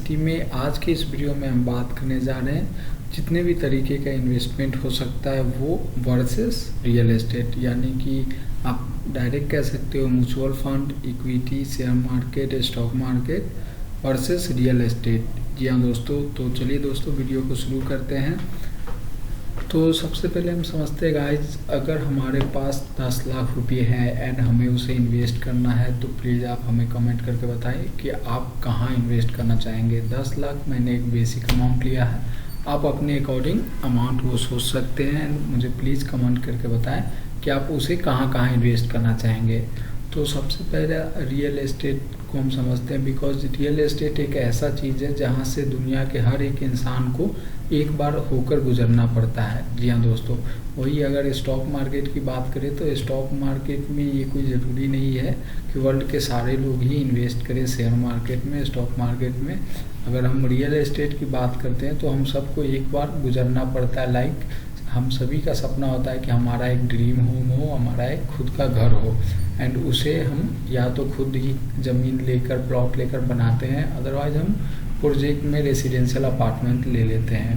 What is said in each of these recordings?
City में आज के इस वीडियो में हम बात करने जा रहे हैं जितने भी तरीके का इन्वेस्टमेंट हो सकता है वो वर्सेस रियल एस्टेट, यानी कि आप डायरेक्ट कह सकते हो mutual fund, equity, share market, stock market versus real estate. जी हाँ दोस्तों, तो चलिए दोस्तों वीडियो को शुरू करते हैं। तो सबसे पहले हम समझते हैं गाइज, अगर हमारे पास 10 लाख रुपए है एंड हमें उसे इन्वेस्ट करना है तो प्लीज़ आप हमें कमेंट करके बताएं कि आप कहाँ इन्वेस्ट करना चाहेंगे। 10 लाख मैंने एक बेसिक अमाउंट लिया है, आप अपने अकॉर्डिंग अमाउंट वो सोच सकते हैं एंड मुझे प्लीज़ कमेंट करके बताएं कि आप उसे कहाँ कहाँ इन्वेस्ट करना चाहेंगे। तो सबसे पहले रियल एस्टेट को हम समझते हैं, बिकॉज रियल एस्टेट एक ऐसा चीज़ है जहाँ से दुनिया के हर एक इंसान को एक बार होकर गुजरना पड़ता है। जी हाँ दोस्तों, वही अगर स्टॉक मार्केट की बात करें तो स्टॉक मार्केट में ये कोई ज़रूरी नहीं है कि वर्ल्ड के सारे लोग ही इन्वेस्ट करें शेयर मार्केट में, स्टॉक मार्केट में। अगर हम रियल एस्टेट की बात करते हैं तो हम सबको एक बार गुजरना पड़ता है। लाइक हम सभी का सपना होता है कि हमारा एक ड्रीम होम हो, हमारा एक खुद का घर हो एंड उसे हम या तो खुद ही ज़मीन लेकर प्लॉट लेकर बनाते हैं, अदरवाइज हम प्रोजेक्ट में रेसिडेंशियल अपार्टमेंट ले लेते हैं।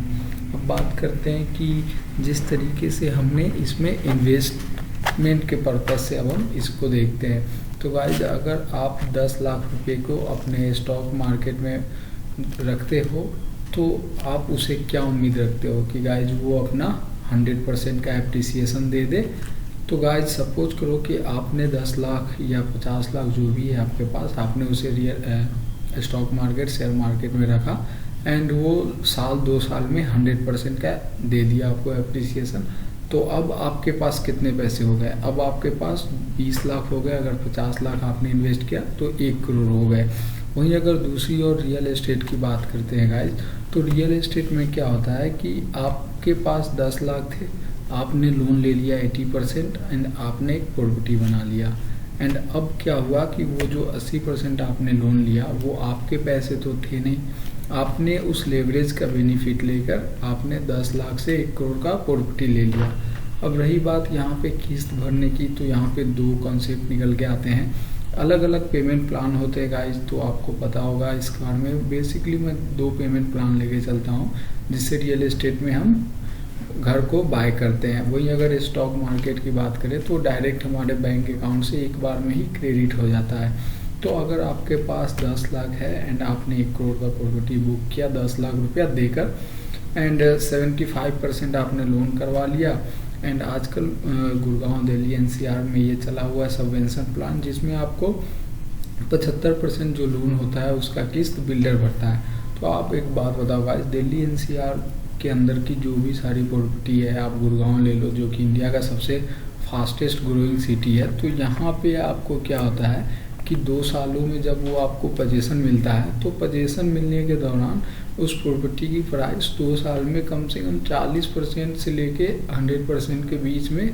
अब बात करते हैं कि जिस तरीके से हमने इसमें इन्वेस्टमेंट के पर्पज़ से अब हम इसको देखते हैं। तो गाइज, अगर आप 10 लाख रुपए को अपने स्टॉक मार्केट में रखते हो तो आप उसे क्या उम्मीद रखते हो कि गाइज वो अपना 100% का एप्रिसिएशन दे दे। तो गाइज सपोज करो कि आपने 10 लाख या 50 लाख जो भी है आपके पास, आपने उसे real stock market share market में रखा एंड वो साल 2 साल में 100% का दे दिया आपको एप्रिसिएशन। तो अब आपके पास कितने पैसे हो गए? अब आपके पास 20 लाख हो गए। अगर 50 लाख आपने इन्वेस्ट किया तो 1 करोड़ हो गए। वहीं अगर दूसरी ओर रियल एस्टेट की बात करते हैं गाइज, तो रियल एस्टेट में क्या होता है कि आपके पास 10 लाख थे, आपने लोन ले लिया 80% एंड आपने एक प्रॉपर्टी बना लिया एंड अब क्या हुआ कि वो जो 80% आपने लोन लिया वो आपके पैसे तो थे नहीं, आपने उस लेवरेज का बेनिफिट लेकर आपने 10 लाख से 1 करोड़ का प्रॉपर्टी ले लिया। अब रही बात यहाँ पे किस्त भरने की, तो यहाँ पे 2 कॉन्सेप्ट निकल के आते हैं। अलग अलग पेमेंट प्लान होते हैं गाइज, तो आपको पता होगा इस बारे में। बेसिकली मैं 2 पेमेंट प्लान लेके चलता हूँ जिससे रियल एस्टेट में हम घर को बाय करते हैं। वही अगर स्टॉक मार्केट की बात करें तो डायरेक्ट हमारे बैंक अकाउंट से एक बार में ही क्रेडिट हो जाता है। तो अगर आपके पास 10 लाख है एंड आपने 1 करोड़ का प्रॉपर्टी बुक किया 10 लाख रुपया देकर एंड 75% आपने लोन करवा लिया एंड आजकल गुड़गांव, दिल्ली, एनसीआर में ये चला हुआ है सबवेंशन प्लान, जिसमें आपको 75% जो लोन होता है उसका किस्त बिल्डर भरता है। तो आप एक बात बताओ गाइस, दिल्ली एनसीआर के अंदर की जो भी सारी प्रॉपर्टी है, आप गुड़गांव ले लो जो कि इंडिया का सबसे फास्टेस्ट ग्रोइंग सिटी है, तो यहाँ पे आपको क्या होता है कि 2 सालों में जब वो आपको पोजीशन मिलता है तो पोजीशन मिलने के दौरान उस प्रॉपर्टी की प्राइस 2 साल में कम से कम 40% से लेके 100% के बीच में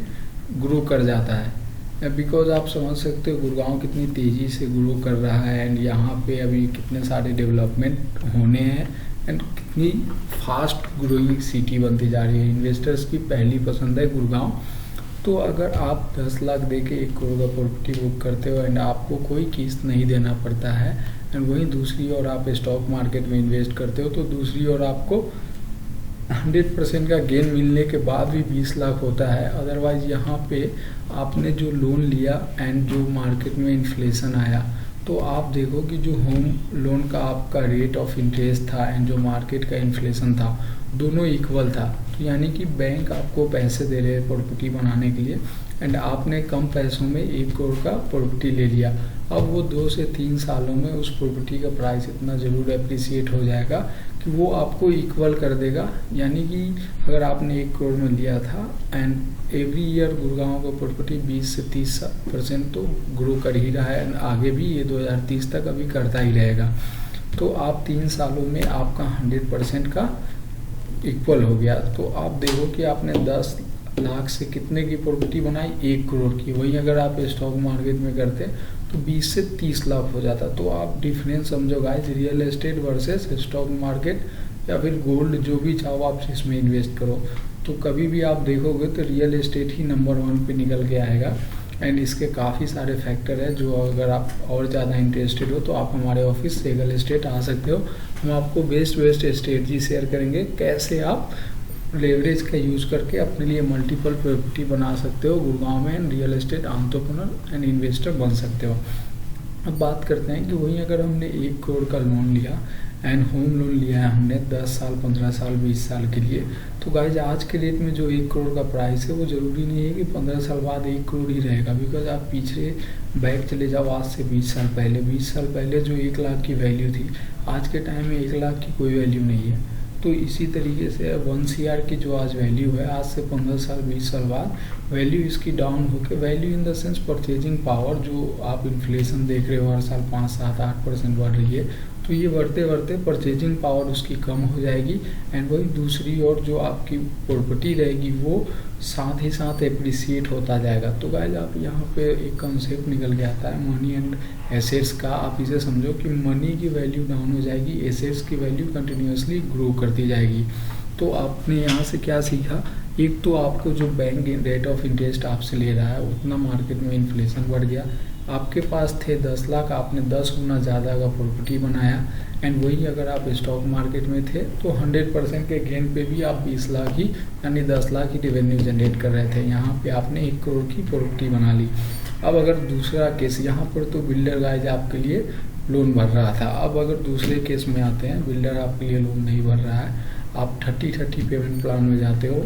ग्रो कर जाता है। बिकॉज आप समझ सकते हो गुड़गांव कितनी तेज़ी से ग्रो कर रहा है एंड यहाँ पे अभी कितने सारे डेवलपमेंट होने हैं एंड कितनी फास्ट ग्रोइंग सिटी बनती जा रही है। इन्वेस्टर्स की पहली पसंद है गुड़गांव। तो अगर आप 10 लाख दे के 1 करोड़ का प्रॉपर्टी बुक करते हो एंड आपको कोई किस्त नहीं देना पड़ता है एंड वहीं दूसरी ओर आप स्टॉक मार्केट में इन्वेस्ट करते हो तो दूसरी ओर आपको 100% का गेन मिलने के बाद भी 20 लाख होता है। अदरवाइज यहाँ पे आपने जो लोन लिया एंड जो मार्केट में इन्फ्लेशन आया तो आप देखो कि जो होम लोन का आपका रेट ऑफ इंटरेस्ट था एंड जो मार्केट का इन्फ्लेशन था दोनों इक्वल था। तो यानी कि बैंक आपको पैसे दे रहे हैं प्रॉपर्टी बनाने के लिए एंड आपने कम पैसों में 1 करोड़ का प्रॉपर्टी ले लिया। अब वो 2 से 3 सालों में उस प्रॉपर्टी का प्राइस इतना ज़रूर एप्रिसिएट हो जाएगा कि वो आपको इक्वल कर देगा। यानी कि अगर आपने 1 करोड़ में लिया था एंड एवरी ईयर गुड़गांव का प्रॉपर्टी 20 से 30% तो ग्रो कर ही रहा है एंड आगे भी ये 2030 तक अभी करता ही रहेगा। तो आप 3 सालों में आपका 100% का इक्वल हो गया। तो आप देखो कि आपने 10 लाख से कितने की प्रॉपर्टी बनाई? 1 करोड़ की। वही अगर आप स्टॉक मार्केट में करते तो 20 से 30 लाख हो जाता। तो आप डिफरेंस समझो guys, real estate versus stock market या फिर गोल्ड, जो भी चाहो आप इसमें इन्वेस्ट करो। तो कभी भी आप देखोगे तो रियल एस्टेट ही नंबर 1 पे निकल के आएगा एंड इसके काफ़ी सारे फैक्टर है जो अगर आप और ज़्यादा इंटरेस्टेड हो तो आप हमारे ऑफिस सेगल एस्टेट आ सकते हो। हम आपको बेस्ट स्ट्रेटजी शेयर करेंगे कैसे आप लेवरेज का यूज़ करके अपने लिए मल्टीपल प्रॉपर्टी बना सकते हो गुड़गांव में and real estate entrepreneur and investor बन सकते हो। अब बात करते हैं कि वहीं अगर हमने 1 करोड़ का लोन लिया एंड होम लोन लिया है हमने 10 साल 15 साल 20 साल के लिए, तो गाइज आज के डेट में जो 1 करोड़ का प्राइस है वो ज़रूरी नहीं है कि 15 साल बाद 1 करोड़ ही रहेगा। बिकॉज आप पीछे बैक चले जाओ आज से 20 साल पहले, 20 साल पहले जो 1 लाख की वैल्यू थी आज के टाइम में 1 लाख की कोई वैल्यू नहीं है। तो इसी तरीके से 1 CR की जो आज वैल्यू है आज से 15 साल 20 साल बाद वैल्यू इसकी डाउन होकर value in the sense purchasing power जो आप इन्फ्लेशन देख रहे हो हर साल 5 7 8% बढ़ रही है, तो ये बढ़ते बढ़ते परचेजिंग पावर उसकी कम हो जाएगी एंड वही दूसरी ओर जो आपकी प्रॉपर्टी रहेगी वो साथ ही साथ एप्रिसिएट होता जाएगा। तो गाइस आप यहाँ पे एक कंसेप्ट निकल के आता है मनी एंड एसेट्स का। आप इसे समझो कि मनी की वैल्यू डाउन हो जाएगी, एसेट्स की वैल्यू कंटिन्यूसली ग्रो करती जाएगी। तो आपने यहाँ से क्या सीखा, एक तो आपको जो बैंक रेट ऑफ इंटरेस्ट आपसे ले रहा है उतना मार्केट में इन्फ्लेशन बढ़ गया, आपके पास थे 10 लाख, आपने 10 गुना ज़्यादा का प्रॉपर्टी बनाया एंड वही अगर आप स्टॉक मार्केट में थे तो 100% के गेन पे भी आप 20 लाख ही यानी 10 लाख ही रेवेन्यू जनरेट कर रहे थे। यहाँ पे आपने 1 करोड़ की प्रॉपर्टी बना ली। अब अगर दूसरा केस, यहाँ पर तो बिल्डर गाइज आपके लिए लोन भर रहा था, अब अगर दूसरे केस में आते हैं बिल्डर आपके लिए लोन नहीं भर रहा है, आप 30-30 पेमेंट प्लान में जाते हो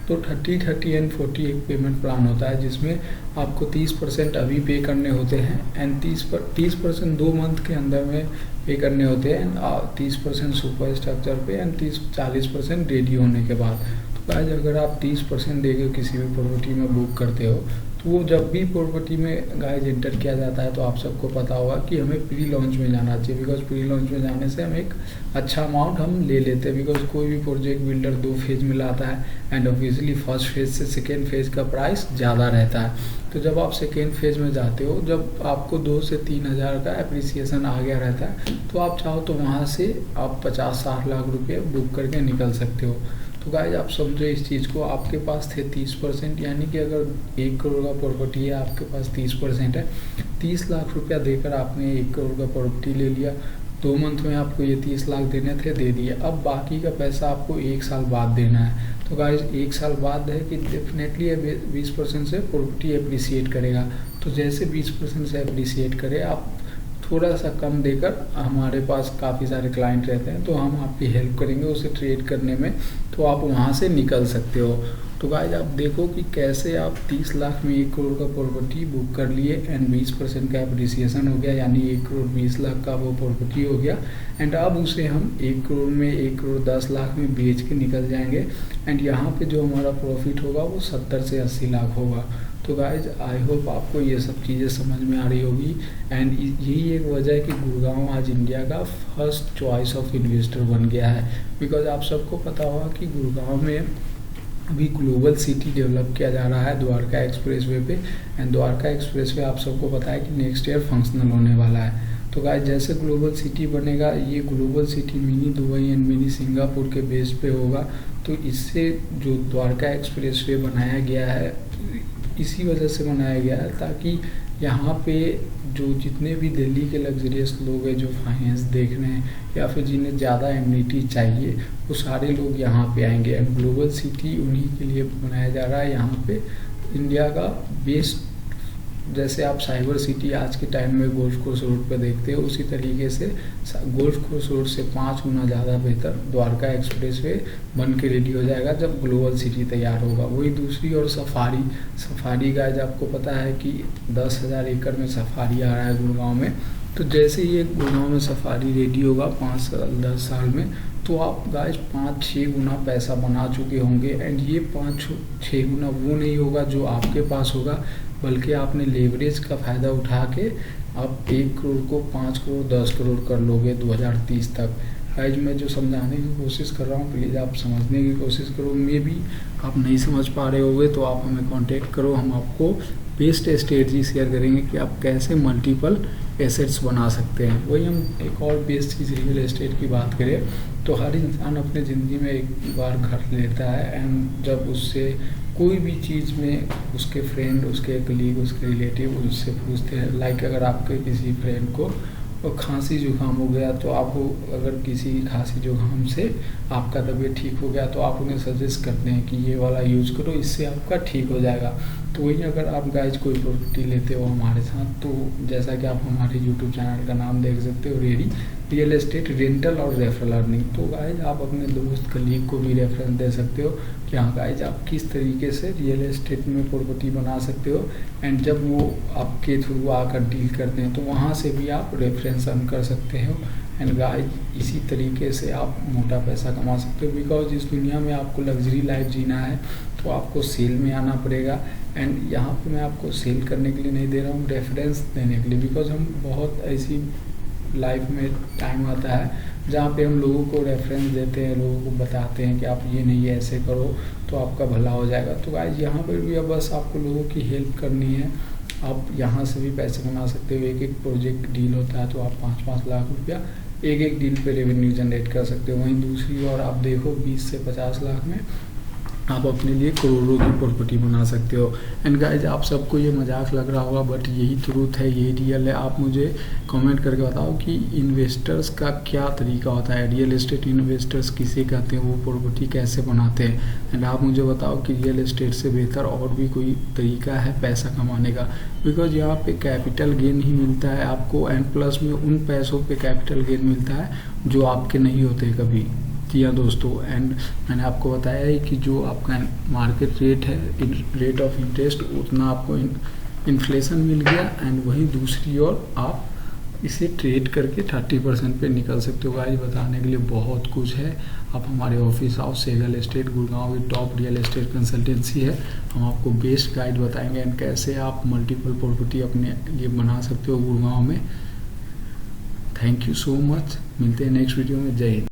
तो 30-30 एंड 40 एक पेमेंट प्लान होता है जिसमें आपको 30% अभी पे करने होते हैं एंड 30% 2 मंथ के अंदर में पे करने होते हैं एंड 30% सुपर स्ट्रक्चर पे एंड 40% रेडी होने के बाद। तो गाइस अगर आप 30% देके किसी भी प्रॉपर्टी में बुक करते हो तो वो जब भी प्रॉपर्टी में गाइस एंटर किया जाता है तो आप सबको पता होगा कि हमें प्री लॉन्च में जाना चाहिए। बिकॉज प्री लॉन्च में जाने से हम एक अच्छा अमाउंट हम ले लेते हैं। बिकॉज कोई भी प्रोजेक्ट बिल्डर 2 फेज में लाता है एंड ऑब्वियसली फर्स्ट फेज से सेकेंड फेज का प्राइस ज़्यादा रहता है। तो जब आप सेकेंड फेज में जाते हो, जब आपको 2 से 3 हज़ार का एप्रिसिएशन आ गया रहता है तो आप चाहो तो वहाँ से आप 50-60 लाख रुपये बुक करके निकल सकते हो। तो गाइस आप समझो इस चीज़ को, आपके पास थे 30%, यानी कि अगर 1 करोड़ का प्रॉपर्टी है आपके पास 30% है, 30 लाख रुपया देकर आपने 1 करोड़ का प्रॉपर्टी ले लिया, 2 मंथ में आपको ये 30 लाख देने थे, दे दिए। अब बाकी का पैसा आपको 1 साल बाद देना है। तो गाइस 1 साल बाद है कि डेफिनेटली 20% से प्रॉपर्टी एप्रिसिएट करेगा। तो जैसे 20% से एप्रिसिएट करे, आप थोड़ा सा कम देकर, हमारे पास काफ़ी सारे क्लाइंट रहते हैं तो हम आपकी हेल्प करेंगे उसे ट्रेड करने में, तो आप वहाँ से निकल सकते हो। तो गाइस आप देखो कि कैसे आप 30 लाख में 1 करोड़ का प्रॉपर्टी बुक कर लिए एंड 20% का एप्रिसिएशन हो गया, यानी 1 करोड़ 20 लाख का वो प्रॉपर्टी हो गया एंड अब उसे हम 1 करोड़ में 1 करोड़ 10 लाख में बेच के निकल जाएंगे एंड यहाँ पे जो हमारा प्रॉफिट होगा वो 70 से 80 लाख होगा। तो गाइज आई होप आपको ये सब चीज़ें समझ में आ रही होगी एंड यही एक वजह है कि गुड़गांव आज इंडिया का फर्स्ट चॉइस ऑफ इन्वेस्टर बन गया है। बिकॉज आप सबको पता होगा कि गुड़गांव में अभी ग्लोबल सिटी डेवलप किया जा रहा है द्वारका एक्सप्रेसवे पे एंड द्वारका एक्सप्रेसवे आप सबको पता है कि नेक्स्ट ईयर फंक्शनल होने वाला है। तो गाइस जैसे ग्लोबल सिटी बनेगा, ये global city mini Dubai and mini Singapore के बेस पे होगा। तो इससे जो द्वारका एक्सप्रेसवे बनाया गया है इसी वजह से बनाया गया है ताकि यहाँ पे जो जितने भी दिल्ली के लग्जरियस लोग हैं जो फाइनेंस देख रहे हैं या फिर जिन्हें ज़्यादा एमिनिटी चाहिए वो सारे लोग यहाँ पे आएंगे एंड ग्लोबल सिटी उन्हीं के लिए बनाया जा रहा है। यहाँ पे इंडिया का बेस्ट, जैसे आप साइबर सिटी आज के टाइम में गोल्फ कोर्स रोड पर देखते हो, उसी तरीके से गोल्फ कोर्स रोड से 5 गुना ज़्यादा बेहतर द्वारका एक्सप्रेसवे बन के रेडी हो जाएगा जब ग्लोबल सिटी तैयार होगा। वही दूसरी ओर सफारी का आपको पता है कि 10,000 एकड़ में सफारी आ रहा है गुड़गांव में। तो जैसे ही ये गुड़गांव में सफारी रेडी होगा 5-10 साल में, तो आप गाइस 5-6 गुना पैसा बना चुके होंगे एंड ये 5-6 गुना वो नहीं होगा जो आपके पास होगा, बल्कि आपने लेवरेज का फ़ायदा उठा के आप 1 करोड़ को 5 करोड़ 10 करोड़ कर लोगे 2030 तक। गाइस मैं जो समझाने की कोशिश कर रहा हूँ प्लीज़ आप समझने की कोशिश करो। मे भी आप नहीं समझ पा रहे होगे तो आप हमें कांटेक्ट करो, हम आपको बेस्ट स्ट्रेटजी शेयर करेंगे कि आप कैसे मल्टीपल एसेट्स बना सकते हैं। वही हम एक और बेस्ट चीज़ रियल एस्टेट की बात करें तो हर इंसान अपने ज़िंदगी में एक बार घर लेता है एंड जब उससे कोई भी चीज़ में उसके फ्रेंड, उसके कलीग, उसके रिलेटिव उससे पूछते हैं, लाइक अगर आपके किसी फ्रेंड को और खांसी जुकाम हो गया तो आपको अगर किसी खांसी जुकाम से आपका तबीयत ठीक हो गया तो आप उन्हें सजेस्ट करते हैं कि ये वाला यूज़ करो, इससे आपका ठीक हो जाएगा। तो वही अगर आप गाइज कोई प्रॉपर्टी लेते हो हमारे साथ, तो जैसा कि आप हमारे यूट्यूब चैनल का नाम देख सकते हो, रेडी रियल एस्टेट रेंटल और रेफरल अर्निंग। तो गाइज आप अपने दोस्त कलीग को भी रेफरेंस दे सकते हो कि हाँ गाइज आप किस तरीके से रियल एस्टेट में प्रॉपर्टी बना सकते हो, एंड जब वो आपके थ्रू आकर डील करते हैं तो वहाँ से भी आप रेफरेंस अर्न कर सकते हो। एंड गाइज इसी तरीके से आप मोटा पैसा कमा सकते हो, बिकॉज इस दुनिया में आपको लग्जरी लाइफ जीना है तो आपको सेल में आना पड़ेगा। एंड यहाँ पे मैं आपको सेल करने के लिए नहीं दे रहा हूँ, रेफरेंस देने के लिए, बिकॉज हम बहुत ऐसी लाइफ में टाइम आता है जहाँ पे हम लोगों को रेफरेंस देते हैं, लोगों को बताते हैं कि आप ये नहीं ऐसे करो तो आपका भला हो जाएगा। तो गाइज यहाँ पर भी अब बस आपको लोगों की हेल्प करनी है। आप यहाँ से भी पैसे बना सकते हो, एक एक प्रोजेक्ट डील होता है तो आप 5-5 लाख रुपया एक एक डील पे रेवेन्यू जनरेट कर सकते हो। वहीं दूसरी ओर आप देखो 20 से 50 लाख में आप अपने लिए करोड़ों की प्रॉपर्टी बना सकते हो। एंड गाइज आप सबको ये मजाक लग रहा होगा बट यही ट्रूथ है, यही रियल है। आप मुझे कमेंट करके बताओ कि इन्वेस्टर्स का क्या तरीका होता है, रियल एस्टेट इन्वेस्टर्स किसे कहते हैं, वो प्रॉपर्टी कैसे बनाते हैं। एंड आप मुझे बताओ कि रियल एस्टेट से बेहतर और भी कोई तरीका है पैसा कमाने का, बिकॉज यहाँ पे कैपिटल गेन ही मिलता है आपको, एंड प्लस में उन पैसों पे कैपिटल गेन मिलता है जो आपके नहीं होते कभी। या दोस्तों, एंड मैंने आपको बताया है कि जो आपका मार्केट रेट है, रेट ऑफ इंटरेस्ट, उतना आपको इन्फ्लेशन मिल गया। एंड वहीं दूसरी ओर आप इसे ट्रेड करके 30% पे निकल सकते हो। गाइस बताने के लिए बहुत कुछ है। आप हमारे ऑफिस आओ, सेगल एस्टेट गुड़गांव की टॉप रियल एस्टेट कंसल्टेंसी है। हम आपको बेस्ट गाइड बताएंगे एंड कैसे आप मल्टीपल प्रॉपर्टी अपने लिए बना सकते हो गुड़गांव में। थैंक यू सो मच, मिलते हैं नेक्स्ट वीडियो में। जय हिंद।